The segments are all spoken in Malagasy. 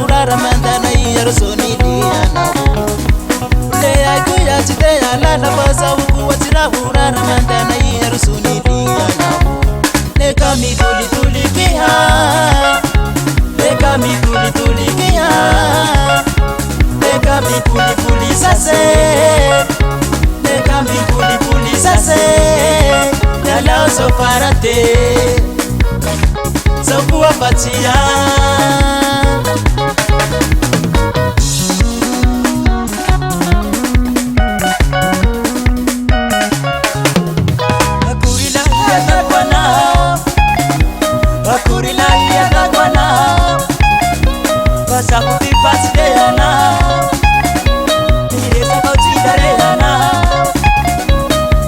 urara mandana yarusoni liana le akuya chiteya lana basa uku wachira urara mandana yarusoni liana le kami tuli tuli kiha le kami tuli tuli kiha le kami puli puli sase le kami puli puli sase la so parate so kuwa patia Sakuti pasdeana Mire sa kauchi darehana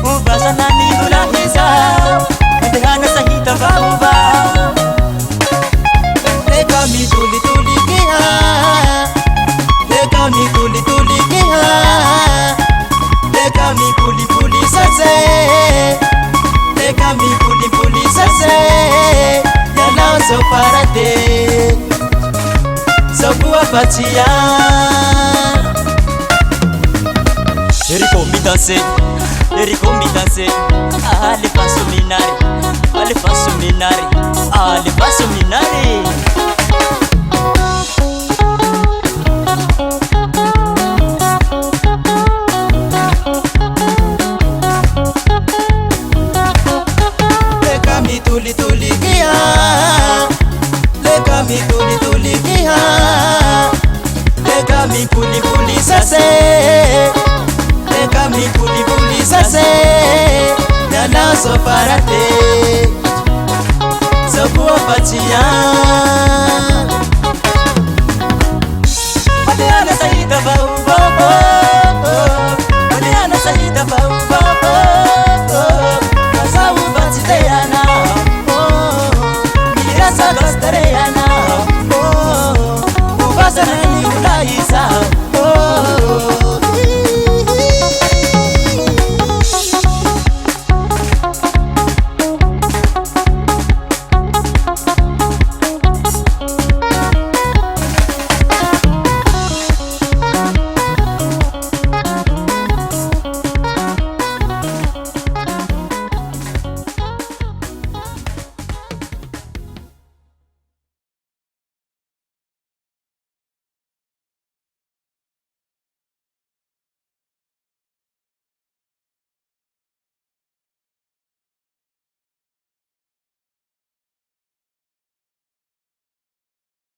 Ubasa nani dulahisa Dehana sahita bauba Leka mi tuli tuli kiha Leka mi tuli tuli kiha Leka mi puli puli sase Leka mi puli puli sase Yana so parate Sabuwa patia Eriko mi danser Ale passo minare Ale passo minare Ale passo minare Leka mi tuli tuli kia Leka mi tuli tuli kiha Leka mi puli puli sase Leka mi puli puli sase Yana so parate So kuwa patia